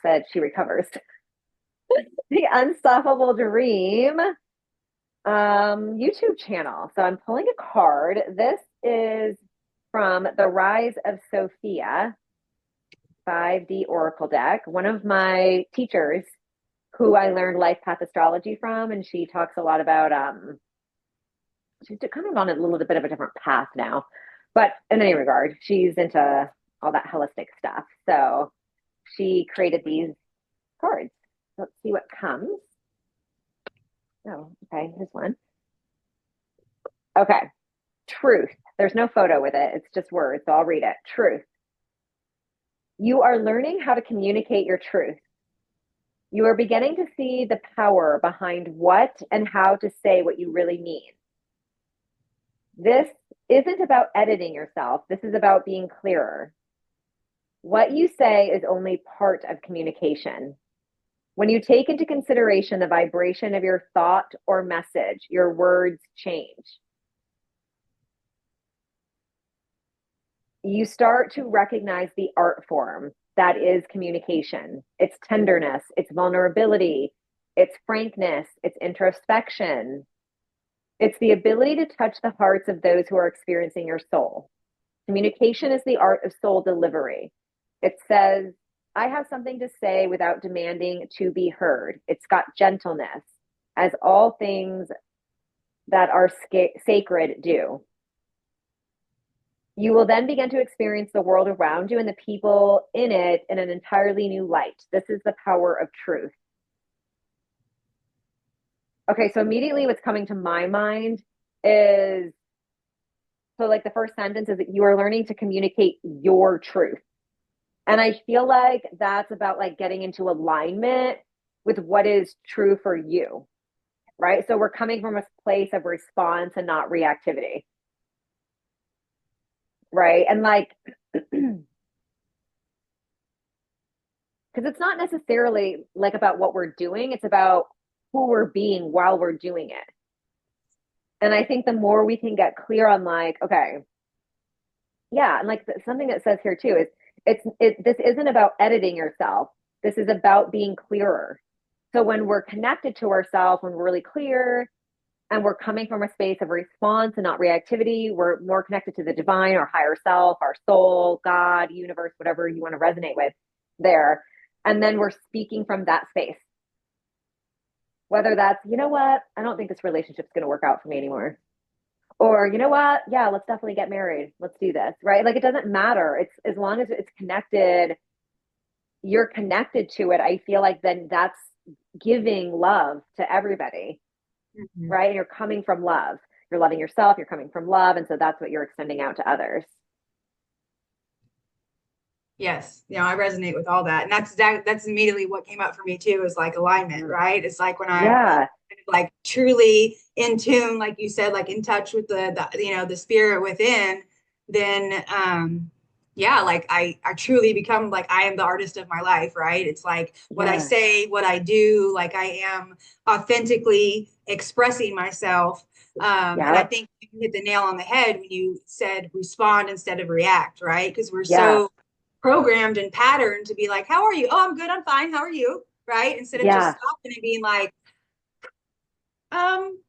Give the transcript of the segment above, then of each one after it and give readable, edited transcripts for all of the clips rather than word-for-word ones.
said she recovers. The Unstoppable Dream YouTube channel. So I'm pulling a card. This is from the Rise of Sophia 5D Oracle deck. One of my teachers who I learned life path astrology from, and she talks a lot about she's kind of on a little bit of a different path now. But in any regard, she's into all that holistic stuff. So she created these cards. Let's see what comes. Oh, okay, here's one. Okay. Truth. There's no photo with it. It's just words, so I'll read it. Truth. You are learning how to communicate your truth. You are beginning to see the power behind what and how to say what you really mean. This isn't about editing yourself. This is about being clearer. What you say is only part of communication. When you take into consideration the vibration of your thought or message, your words change. You start to recognize the art form that is communication. It's tenderness, it's vulnerability, it's frankness, it's introspection. It's the ability to touch the hearts of those who are experiencing your soul. Communication is the art of soul delivery. It says, I have something to say without demanding to be heard. It's got gentleness, as all things that are sacred do. You will then begin to experience the world around you and the people in it in an entirely new light. This is the power of truth. Okay, so immediately what's coming to my mind is, so like the first sentence is that you are learning to communicate your truth. And I feel like that's about like getting into alignment with what is true for you, right? So we're coming from a place of response and not reactivity, right? And like, because it's not necessarily like about what we're doing, it's about who we're being while we're doing it. And I think the more we can get clear on like, okay, yeah, and like something that says here too is this isn't about editing yourself. This is about being clearer. So when we're connected to ourselves, when we're really clear and we're coming from a space of response and not reactivity, we're more connected to the divine, our higher self, our soul, God, universe, whatever you want to resonate with there. And then we're speaking from that space. Whether that's, you know what, I don't think this relationship's going to work out for me anymore. Or, you know what, yeah, let's definitely get married. Let's do this, right? Like it doesn't matter. It's as long as it's connected, you're connected to it. I feel like then that's giving love to everybody, right? And you're coming from love. You're loving yourself, you're coming from love. And so that's what you're extending out to others. Yes, I resonate with all that, and that's immediately what came up for me too. Is like alignment, right? It's like when I'm Yeah. like truly in tune, like you said, like in touch with the spirit within, then yeah, like I truly become like I am the artist of my life, right? It's like what I Yeah. say, what I do, like I am authentically expressing myself. And I Yeah. think you hit the nail on the head when you said respond instead of react, right? Because we're Yeah. so programmed and patterned to be like, how are you? Oh, I'm good. I'm fine. How are you? Right. Instead of just Yeah. stopping and being like, um,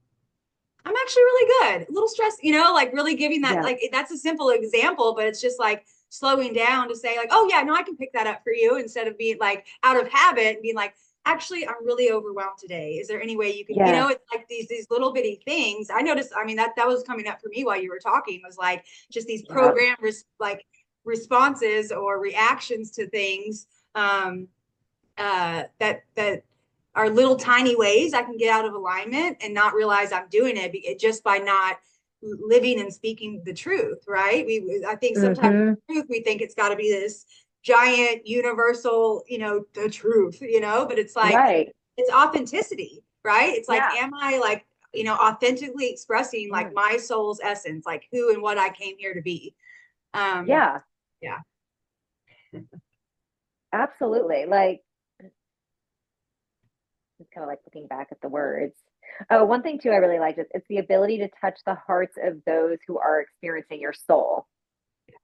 I'm actually really good. A little stressed, like really giving that, Yeah. like, that's a simple example, but it's just like slowing down to say, like, oh, yeah, no, I can pick that up for you instead of being like out of habit and being like, actually, I'm really overwhelmed today. Is there any way you can, Yeah. it's like these little bitty things. I noticed, I mean, that was coming up for me while you were talking was like just these Yeah. program like responses or reactions to things that are little tiny ways I can get out of alignment and not realize I'm doing it just by not living and speaking the truth, right? I think sometimes Mm-hmm. truth, we think it's got to be this giant universal, the truth, but it's like, Right. it's authenticity, right? It's like, Yeah. am I like, authentically expressing Yeah. like my soul's essence, like who and what I came here to be. Um, Yeah. yeah. Absolutely. Like, just kind of like looking back at the words. Oh, one thing too I really liked is it's the ability to touch the hearts of those who are experiencing your soul,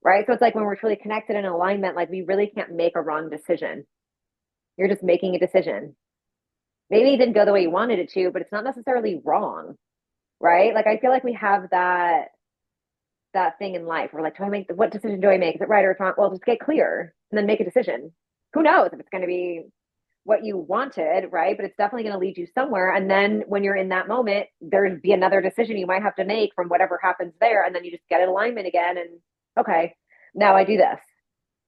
right? So it's like when we're truly connected in alignment, like we really can't make a wrong decision. You're just making a decision. Maybe it didn't go the way you wanted it to, but it's not necessarily wrong, right? Like I feel like we have that thing in life. We're like, do I make what decision do I make? Is it right or it's wrong? Well, just get clear and then make a decision. Who knows if it's going to be what you wanted, right? But it's definitely going to lead you somewhere. And then when you're in that moment, there'd be another decision you might have to make from whatever happens there. And then you just get in alignment again. And okay, now I do this,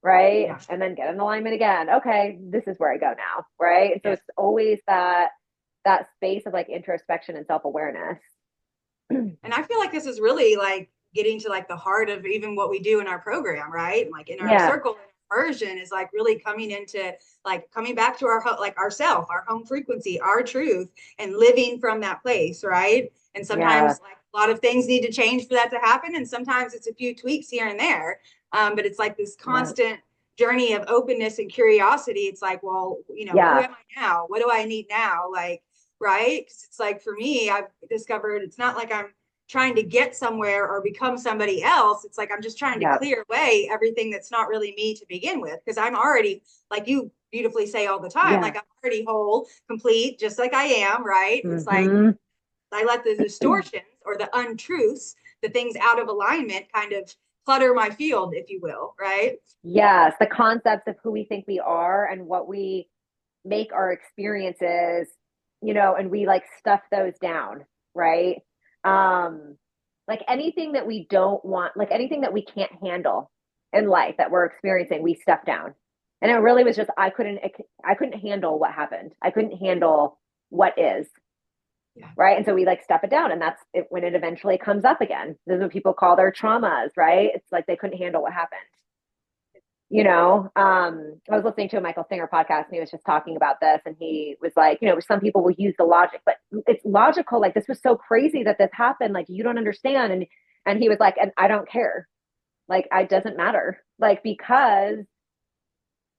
right? Yeah. And then get in alignment again. Okay, this is where I go now, right? And so Yes. it's always that space of like introspection and self-awareness. And I feel like this is really like getting to like the heart of even what we do in our program, right? Like in our Yeah. circle immersion is like really coming into like coming back to our like ourself, our home frequency, our truth, and living from that place, right? And Yeah. sometimes like a lot of things need to change for that to happen, and sometimes it's a few tweaks here and there. But it's like this Yeah. constant journey of openness and curiosity. It's like, well, who Yeah. am I now? What do I need now? Like, right? Because it's like for me, I've discovered it's not like I'm trying to get somewhere or become somebody else. It's like I'm just trying to Yeah. clear away everything that's not really me to begin with. Because I'm already, like you beautifully say all the time, Yeah. like I'm already whole, complete, just like I am, right? It's like Mm-hmm. I let the distortions or the untruths, the things out of alignment kind of clutter my field, if you will, right? Yes, the concepts of who we think we are and what we make our experiences, and we like stuff those down, right? Um, like anything that we don't want, like anything that we can't handle in life that we're experiencing, we stuff down. And it really was just I couldn't handle what happened. I couldn't handle what is, Yeah. right? And so we like stuff it down, and that's it when it eventually comes up again. This is what people call their traumas, right? It's like they couldn't handle what happened. I was listening to a Michael Singer podcast and he was just talking about this and he was like, some people will use the logic, but it's logical. Like this was so crazy that this happened. Like you don't understand. And he was like, and I don't care. Like it doesn't matter. Like because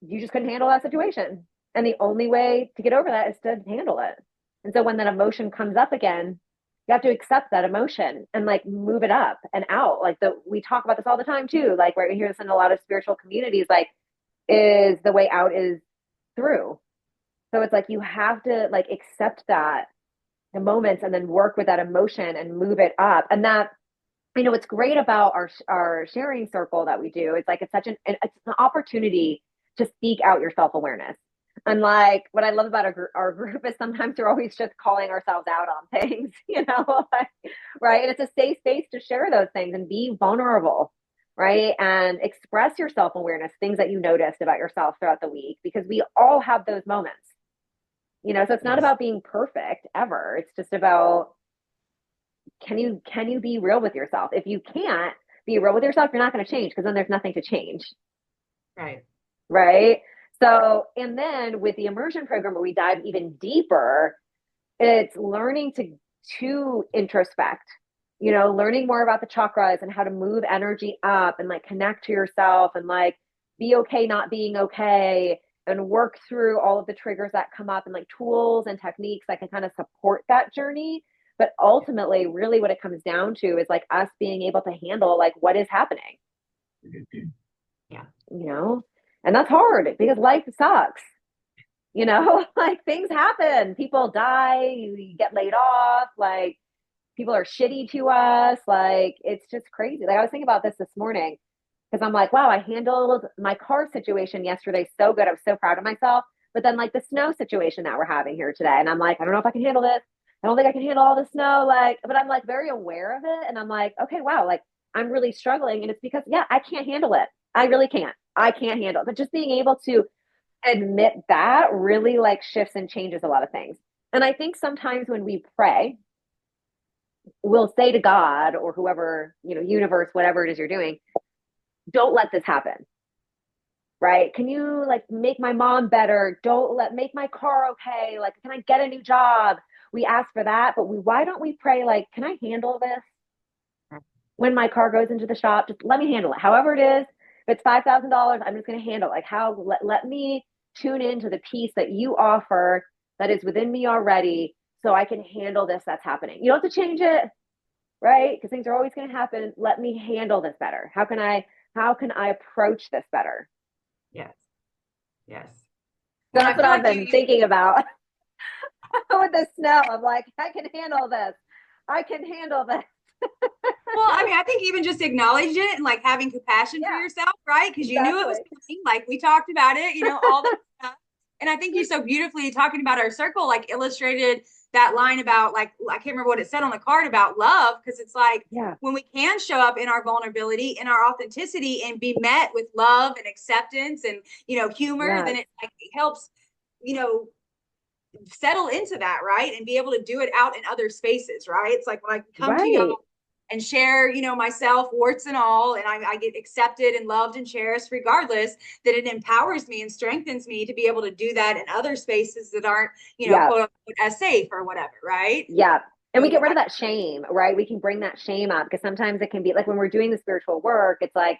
you just couldn't handle that situation. And the only way to get over that is to handle it. And so when that emotion comes up again, you have to accept that emotion and like move it up and out. Like we talk about this all the time too. Like right, we hear this in a lot of spiritual communities, like is the way out is through. So it's like you have to like accept that the moments and then work with that emotion and move it up. And that what's great about our sharing circle that we do. It's like it's an opportunity to speak out your self awareness. And like what I love about our group is sometimes we're always just calling ourselves out on things, like, right? And it's a safe space to share those things and be vulnerable, right? And express your self awareness, things that you noticed about yourself throughout the week, because we all have those moments, So it's not Yes. about being perfect ever. It's just about can you be real with yourself? If you can't be real with yourself, you're not going to change because then there's nothing to change, Right. right? So, and then with the immersion program where we dive even deeper, it's learning to introspect, learning more about the chakras and how to move energy up and like connect to yourself and like be okay not being okay and work through all of the triggers that come up and like tools and techniques that can kind of support that journey. But ultimately, really what it comes down to is like us being able to handle like what is happening, Yeah. you know? And that's hard because life sucks. Like things happen. People die, you get laid off, like people are shitty to us. Like it's just crazy. Like I was thinking about this morning because I'm like, wow, I handled my car situation yesterday so good. I was so proud of myself. But then like the snow situation that we're having here today, and I'm like, I don't know if I can handle this. I don't think I can handle all the snow. Like, but I'm like very aware of it, and I'm like, okay, wow, like I'm really struggling, and it's because yeah, I can't handle it. I really can't. I can't handle it. But just being able to admit that really like shifts and changes a lot of things. And I think sometimes when we pray, we'll say to God or whoever, universe, whatever it is you're doing, don't let this happen. Right? Can you like make my mom better? Make my car okay. Like, can I get a new job? We ask for that, but why don't we pray like, can I handle this when my car goes into the shop? Just let me handle it. However it is, if it's $5,000, I'm just going to handle it. Like let me tune into the peace that you offer that is within me already so I can handle this that's happening. You don't have to change it, right? Because things are always going to happen. Let me handle this better. How can I approach this better? Yes. Yes. So And I that's what feel I've like been thinking about with the snow. I'm like, I can handle this. I can handle this. well, I mean, I think even just acknowledge it and like having compassion for Yeah, yourself, right? Because you knew it was exactly. coming, like we talked about it, all that stuff. And I think you so beautifully talking about our circle, like illustrated that line about like I can't remember what it said on the card about love, because it's like Yeah, when we can show up in our vulnerability, in our authenticity, and be met with love and acceptance and humor, yes, then it like it helps, you know, settle into that, right? And be able to do it out in other spaces, right? It's like when I come to y'all right. and share, myself, warts and all, and I get accepted and loved and cherished regardless, that it empowers me and strengthens me to be able to do that in other spaces that aren't, Yeah, quote unquote, as safe or whatever, right? yeah. And we So get rid of that shame, right? We can bring that shame up because sometimes it can be like when we're doing the spiritual work, it's like,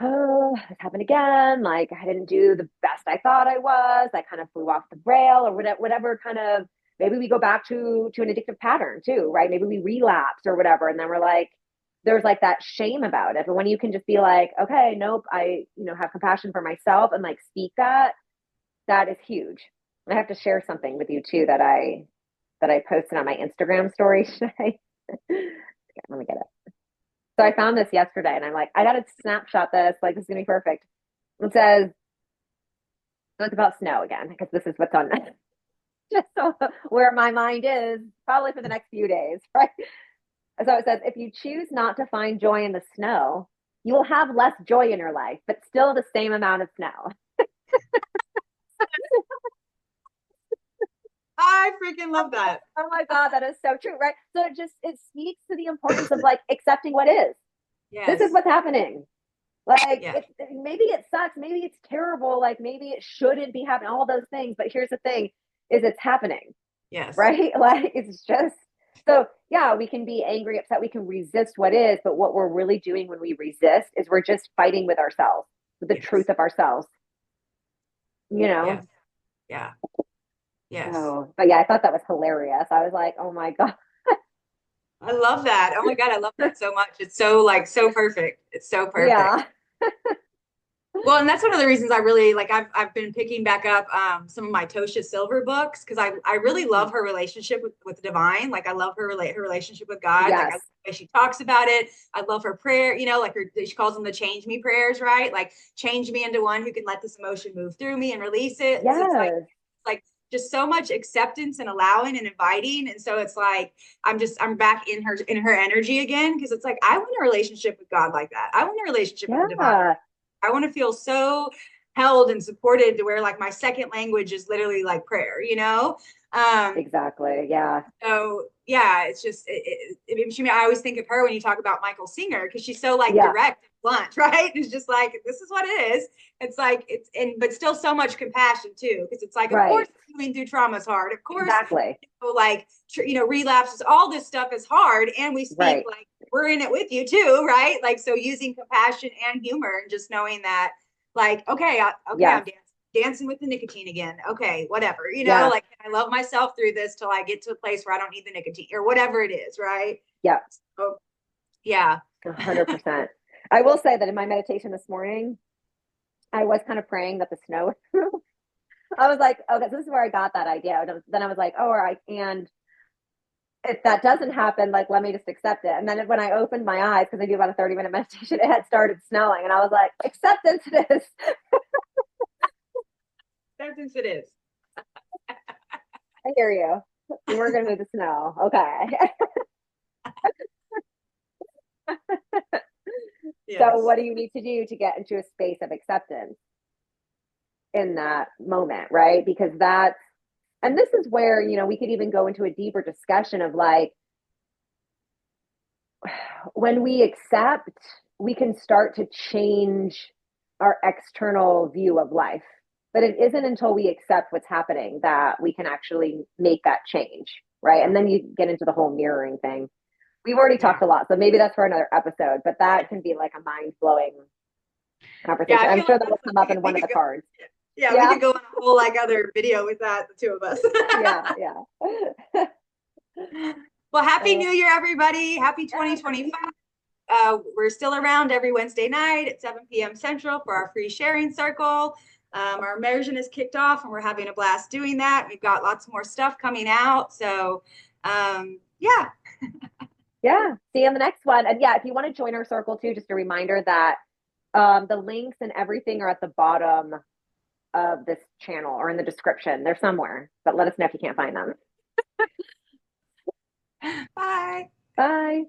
oh, this happened again. Like I didn't do the best I thought I was. I kind of flew off the rail or whatever kind of maybe we go back to an addictive pattern too, right? Maybe we relapse or whatever. And then we're like, there's like that shame about it. But when you can just be like, okay, nope, I, have compassion for myself and like speak that, that is huge. I have to share something with you too that I posted on my Instagram story today. Let me get it. So I found this yesterday and I'm like, I gotta snapshot this. Like, this is gonna be perfect. It says, so it's about snow again, because this is what's on just so where my mind is probably for the next few days, right? So it says, if you choose not to find joy in the snow, you will have less joy in your life, but still the same amount of snow. I freaking love that. Oh my God, that is so true, right? So it speaks to the importance of like accepting what is. This is Yes. what's happening. Like Yeah. maybe it sucks, maybe it's terrible, like maybe it shouldn't be happening, all those things. But here's the thing: is it's happening, Yes. right? Like it's just so yeah, we can be angry, upset, we can resist what is, but what we're really doing when we resist is we're just fighting with ourselves, with the Yes. truth of ourselves, you know. Yes. Yeah. Yes. So, but yeah, I thought that was hilarious. I was like, oh my God. I love that. Oh my God, I love that so much. It's so like so perfect. It's so perfect. Yeah. Well, and that's one of the reasons I really like I've been picking back up some of my Tosha Silver books because I really love her relationship with the divine. Like I love her relationship with God. Like I love Yes. the way she talks about it. I love her prayer, like she calls them the change me prayers, right? Like change me into one who can let this emotion move through me and release it. And so Yes. it's like just so much acceptance and allowing and inviting. And so it's like I'm back in her energy again because it's like I want a relationship with God like that. I want a relationship with the divine. Yeah. I want to feel so held and supported to where like my second language is literally like prayer. Exactly. Yeah. So yeah, it's just I always think of her when you talk about Michael Singer because she's so like Yeah. direct and blunt, right? It's just like this is what it is. It's like but still so much compassion too because it's like of course Right. healing through trauma is hard. Of course, Exactly. like relapses, all this stuff is hard, and we speak Right. like we're in it with you too, right? Like so using compassion and humor and just knowing that like okay, Yes. I'm dancing with the nicotine again. Okay, whatever. Yeah. Like I love myself through this till I get to a place where I don't need the nicotine or whatever it is, right? Yeah. So yeah. 100%. I will say that in my meditation this morning, I was kind of praying that the snow. I was like, okay, so this is where I got that idea. Then I was like, oh, all right. And if that doesn't happen, like, let me just accept it. And then when I opened my eyes, because I do about a 30-minute meditation, it had started snowing. And I was like, acceptance it is. Acceptance it is. I hear you. We're going to move the snow. Okay. So, Yes. what do you need to do to get into a space of acceptance in that moment, right? Because and this is where, we could even go into a deeper discussion of like, when we accept, we can start to change our external view of life. But it isn't until we accept what's happening that we can actually make that change, right? And then you get into the whole mirroring thing. We've already Yeah. talked a lot, so maybe that's for another episode, but that can be like a mind blowing Yeah, conversation. I I'm feel sure like that will come up in we one of could the go. cards. Yeah, we Yeah. could go on a whole like other video with that, the two of us. Yeah. Yeah. Well, happy Uh, New Year, everybody. Happy 2025. We're still around every Wednesday night at 7 p.m. Central for our free sharing circle. Our immersion is kicked off and we're having a blast doing that. We've got lots more stuff coming out. So yeah. Yeah. See you on the next one. And yeah, if you want to join our circle too, just a reminder that the links and everything are at the bottom of this channel or in the description. They're somewhere, but let us know if you can't find them. Bye. Bye.